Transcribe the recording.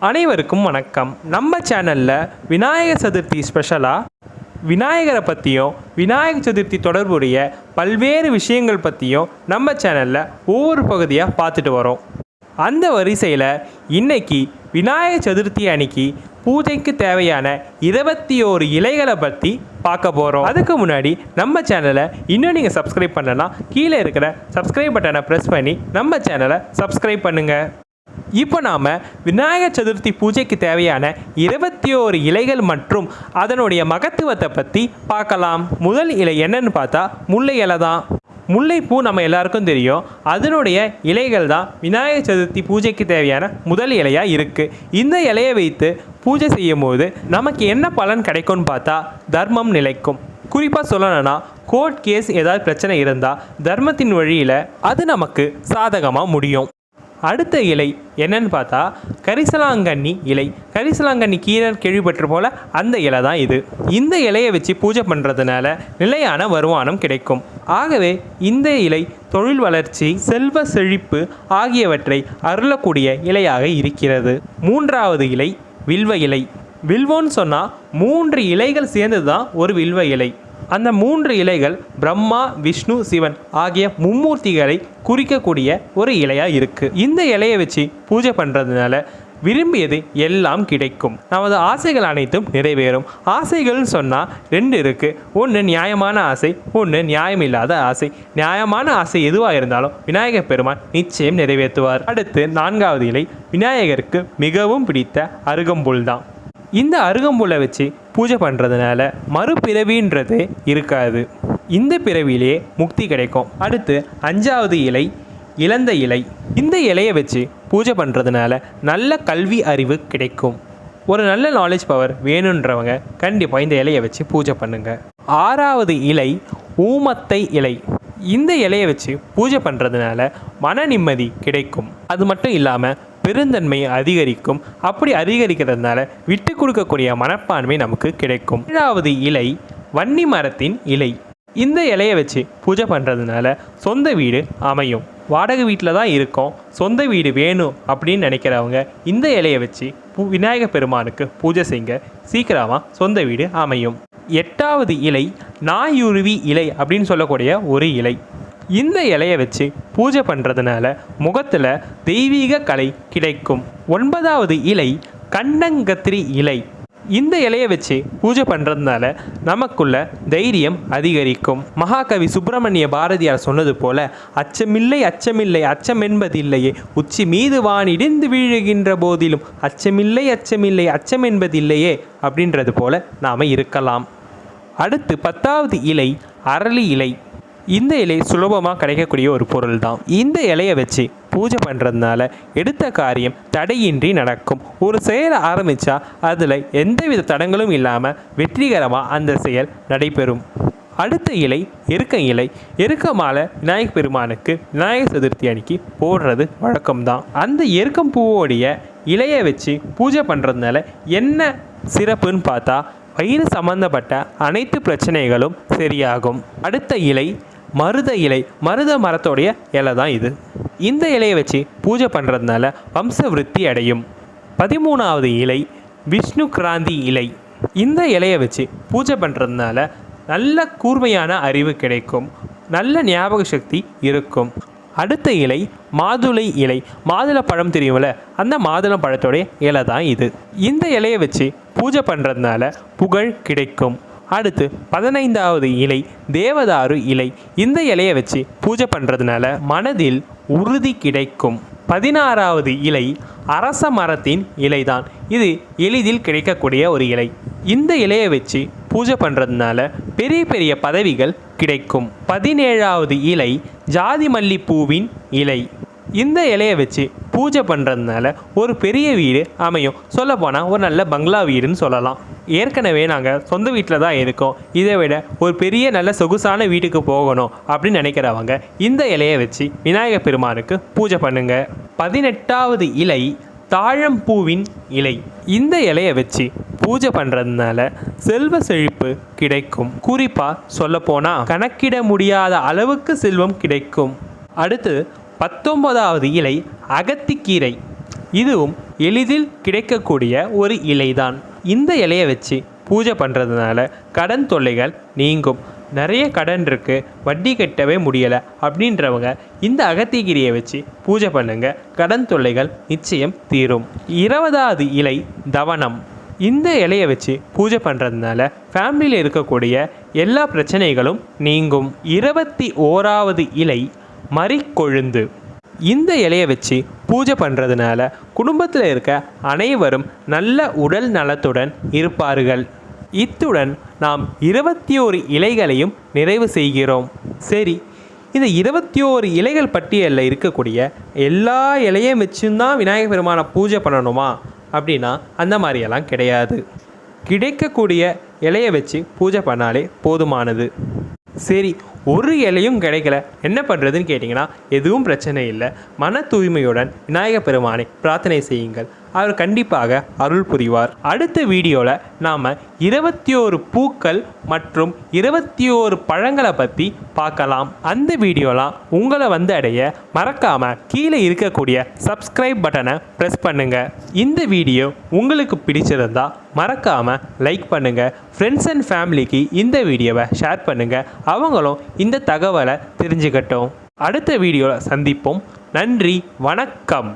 அனைவருக்கும் வணக்கம். நம்ம சேனலில் விநாயகர் சதுர்த்தி ஸ்பெஷலாக விநாயகரை பற்றியும் விநாயகர் சதுர்த்தி தொடர்புடைய பல்வேறு விஷயங்கள் பற்றியும் நம்ம சேனலில் ஒவ்வொரு பகுதியாக பார்த்துட்டு வரோம். அந்த வரிசையில் இன்னைக்கு விநாயகர் சதுர்த்தி அன்னைக்கு பூஜைக்கு தேவையான 21 இலைகளை பற்றி பார்க்க போகிறோம். அதுக்கு முன்னாடி நம்ம சேனலை இன்னும் நீங்கள் சப்ஸ்கிரைப் பண்ணலாம், கீழே இருக்கிற சப்ஸ்கிரைப் பட்டனை ப்ரெஸ் பண்ணி நம்ம சேனலை சப்ஸ்கிரைப் பண்ணுங்கள். இப்போ நாம் விநாயகர் சதுர்த்தி பூஜைக்கு தேவையான 21 இலைகள் மற்றும் அதனுடைய மகத்துவத்தை பற்றி பார்க்கலாம். முதல் இலை என்னன்னு பார்த்தா முல்லை இலை தான். முல்லைப்பூ நம்ம எல்லாருக்கும் தெரியும். அதனுடைய இலைகள் தான் விநாயகர் சதுர்த்தி பூஜைக்கு தேவையான முதல் இலையாக இருக்குது. இந்த இலையை வைத்து பூஜை செய்யும் போது நமக்கு என்ன பலன் கிடைக்கும்னு பார்த்தா தர்மம் நிலைக்கும். குறிப்பாக சொல்லணும்னா கோர்ட் கேஸ் ஏதாவது பிரச்சனை இருந்தால் தர்மத்தின் வழியில் அது நமக்கு சாதகமாக முடியும். அடுத்த இலை என்னன்னு பார்த்தா கரிசலாங்கண்ணி இலை. கரிசலாங்கண்ணி கீரை கேள்விப்பட்டு போல அந்த இலை தான் இது. இந்த இலையை வச்சு பூஜை பண்ணுறதுனால நிலையான வருமானம் கிடைக்கும். ஆகவே இந்த இலை தொழில் வளர்ச்சி, செல்வ செழிப்பு ஆகியவற்றை அருளக்கூடிய இலையாக இருக்கிறது. மூன்றாவது இலை வில்வ இலை. வில்வோன்னு சொன்னால் 3 இலைகள் சேர்ந்தது தான் ஒரு வில்வ இலை. அந்த 3 இலைகள் பிரம்மா, விஷ்ணு, சிவன் ஆகிய மும்மூர்த்திகளை குறிக்கக்கூடிய ஒரு இலையாக இருக்குது. இந்த இலையை வச்சு பூஜை பண்ணுறதுனால விரும்பியது எல்லாம் கிடைக்கும். நமது ஆசைகள் அனைத்தும் நிறைவேறும். ஆசைகள்னு சொன்னால் 2 இருக்குது. ஒன்று நியாயமான ஆசை, ஒன்று நியாயமில்லாத ஆசை. நியாயமான ஆசை எதுவாக இருந்தாலும் விநாயகர் பெருமான் நிச்சயம் நிறைவேற்றுவார். அடுத்து 4வது இலை விநாயகருக்கு மிகவும் பிடித்த அருகம்புல் தான். இந்த அருகம்புல்லை வச்சு பூஜை பண்ணுறதுனால மறுபிறவின்றது இருக்காது. இந்த பிறவிலே முக்தி கிடைக்கும். அடுத்து 5வது இலை இளந்த இலை. இந்த இலையை வச்சு பூஜை பண்ணுறதுனால நல்ல கல்வி அறிவு கிடைக்கும். ஒரு நல்ல நாலேஜ் பவர் வேணுன்றவங்க கண்டிப்பாக இந்த இலையை வச்சு பூஜை பண்ணுங்கள். 6வது இலை ஊமத்தை இலை. இந்த இலையை வச்சு பூஜை பண்ணுறதுனால மன நிம்மதி கிடைக்கும். அது மட்டும் இல்லாமல் பெருந்தன்மை அதிகரிக்கும். அப்படி அதிகரிக்கிறதுனால விட்டு கொடுக்கக்கூடிய மனப்பான்மை நமக்கு கிடைக்கும். 7வது இலை வன்னி மரத்தின் இலை. இந்த இலையை வச்சு பூஜை பண்ணுறதுனால சொந்த வீடு அமையும். வாடகை வீட்டில் தான் இருக்கோம், சொந்த வீடு வேணும் அப்படின்னு நினைக்கிறவங்க இந்த இலையை வச்சு விநாயகர் பெருமானுக்கு பூஜை செய்ய சீக்கிரமாக சொந்த வீடு அமையும். 8வது இலை நாயுருவி இலை அப்படின்னு சொல்லக்கூடிய ஒரு இலை. இந்த இலையை வச்சு பூஜை பண்ணுறதுனால முகத்தில் தெய்வீக கலை கிடைக்கும். 9வது இலை கண்டங்கத்திரி இலை. இந்த இலையை வச்சு பூஜை பண்ணுறதுனால நமக்குள்ள தைரியம் அதிகரிக்கும். மகாகவி சுப்பிரமணிய பாரதியார் சொன்னது போல அச்சமில்லை அச்சமில்லை அச்சம் என்பதில்லையே, உச்சி மீது வானிடிந்து வீழுகின்ற போதிலும் அச்சமில்லை அச்சமில்லை அச்சம் என்பதில்லையே அப்படின்றது போல நாம் இருக்கலாம். அடுத்து 10வது இலை அரளி இலை. இந்த இலை சுலபமாக கிடைக்கக்கூடிய ஒரு பொருள் தான். இந்த இலையை வச்சு பூஜை பண்ணுறதுனால எடுத்த காரியம் தடையின்றி நடக்கும். ஒரு செயலை ஆரம்பித்தா அதில் எந்தவித தடங்களும் இல்லாமல் வெற்றிகரமாக அந்த செயல் நடைபெறும். அடுத்த இலை எருக்க இலை. எருக்க மாலை விநாயகர் பெருமானுக்கு விநாயகர் சதுர்த்தி அன்னைக்கு போடுறது வழக்கம்தான். அந்த எருக்கம் பூவோடைய இலையை வச்சு பூஜை பண்ணுறதுனால என்ன சிறப்புன்னு பார்த்தா வயிறு சம்பந்தப்பட்ட அனைத்து பிரச்சனைகளும் சரியாகும். அடுத்த இலை மருத இலை. மருத மரத்தோடைய இலை தான் இது. இந்த இலையை வச்சு பூஜை பண்ணுறதுனால வம்ச விருத்தி அடையும். 13வது இலை விஷ்ணு கிராந்தி இலை. இந்த இலையை வச்சு பூஜை பண்ணுறதுனால நல்ல கூர்மையான அறிவு கிடைக்கும், நல்ல ஞாபக சக்தி இருக்கும். அடுத்த இலை மாதுளை இலை. மாதுளை பழம் தெரியும்ல, அந்த மாதுளை பழத்தோடைய இலை தான் இது. இந்த இலையை வச்சு பூஜை பண்ணுறதுனால புகழ் கிடைக்கும். அடுத்து 15வது இலை தேவதாரு இலை. இந்த இலையை வச்சு பூஜை பண்ணுறதுனால மனதில் உறுதி கிடைக்கும். 16வது இலை அரச மரத்தின் இலை தான். இது எளிதில் கிடைக்கக்கூடிய ஒரு இலை. இந்த இலையை வச்சு பூஜை பண்ணுறதுனால பெரிய பெரிய பதவிகள் கிடைக்கும். 17வது இலை ஜாதி மல்லிப்பூவின் இலை. இந்த இலையை வச்சு பூஜை பண்ணுறதுனால ஒரு பெரிய வீடு அமையும். சொல்லப்போனால் ஒரு நல்ல பங்களா வீடுன்னு சொல்லலாம். ஏற்கனவே நாங்கள் சொந்த வீட்டில் தான் இருக்கோம், இதை விட ஒரு பெரிய நல்ல சொகுசான வீட்டுக்கு போகணும் அப்படின்னு நினைக்கிறவங்க இந்த இலையை வச்சு விநாயகர் பெருமானுக்கு பூஜை பண்ணுங்க. 18வது இலை தாழம்பூவின் இலை. இந்த இலையை வச்சு பூஜை பண்ணுறதுனால செல்வ செழிப்பு கிடைக்கும். குறிப்பாக சொல்லப்போனால் கணக்கிட முடியாத அளவுக்கு செல்வம் கிடைக்கும். அடுத்து 19வது இலை அகத்திக்கீரை. இதுவும் எளிதில் கிடைக்கக்கூடிய ஒரு இலைதான். இந்த இலையை வச்சு பூஜை பண்ணுறதுனால கடன் தொல்லைகள் நீங்கும். நிறைய கடன் இருக்குது, வட்டி கட்டவே முடியலை அப்படின்றவங்க இந்த அகத்திகீரையை வச்சு பூஜை பண்ணுங்க, கடன் தொல்லைகள் நிச்சயம் தீரும். 20வது இலை தவனம். இந்த இலையை வச்சு பூஜை பண்ணுறதுனால ஃபேமிலியில் இருக்கக்கூடிய எல்லா பிரச்சனைகளும் நீங்கும். 21வது இலை மரிக்கொழுந்து. இந்த இலையை வச்சு பூஜை பண்ணுறதுனால குடும்பத்தில் இருக்க அனைவரும் நல்ல உடல் நலத்துடன் இருப்பார்கள். இத்துடன் நாம் 21 இலைகளையும் நிறைவு செய்கிறோம். சரி, இந்த 21 இலைகள் பட்டியலில் இருக்கக்கூடிய எல்லா இலையும் வச்சுருந்தான் விநாயகர் பெருமானை பூஜை பண்ணணுமா அப்படின்னா அந்த மாதிரியெல்லாம் கிடையாது. கிடைக்கக்கூடிய இலையை வச்சு பூஜை பண்ணாலே போதுமானது. சரி, ஒரு இலையும் கிடைக்கல, என்ன பண்ணுறதுன்னு கேட்டிங்கன்னா எதுவும் பிரச்சனை இல்லை. மன தூய்மையுடன் விநாயகர் பெருமானை பிரார்த்தனை செய்யுங்கள், அவர் கண்டிப்பாக அருள் புரிவார். அடுத்த வீடியோவில் நாம் 21 பூக்கள் மற்றும் 21 பழங்களை பற்றி பார்க்கலாம். அந்த வீடியோலாம் உங்களை வந்து அடைய மறக்காமல் கீழே இருக்கக்கூடிய சப்ஸ்கிரைப் பட்டனை ப்ரெஸ் பண்ணுங்கள். இந்த வீடியோ உங்களுக்கு பிடிச்சிருந்தா மறக்காமல் லைக் பண்ணுங்கள். ஃப்ரெண்ட்ஸ் அண்ட் ஃபேமிலிக்கு இந்த வீடியோவை ஷேர் பண்ணுங்கள், அவங்களும் இந்த தகவலை தெரிஞ்சுக்கட்டும். அடுத்த வீடியோவில் சந்திப்போம். நன்றி, வணக்கம்.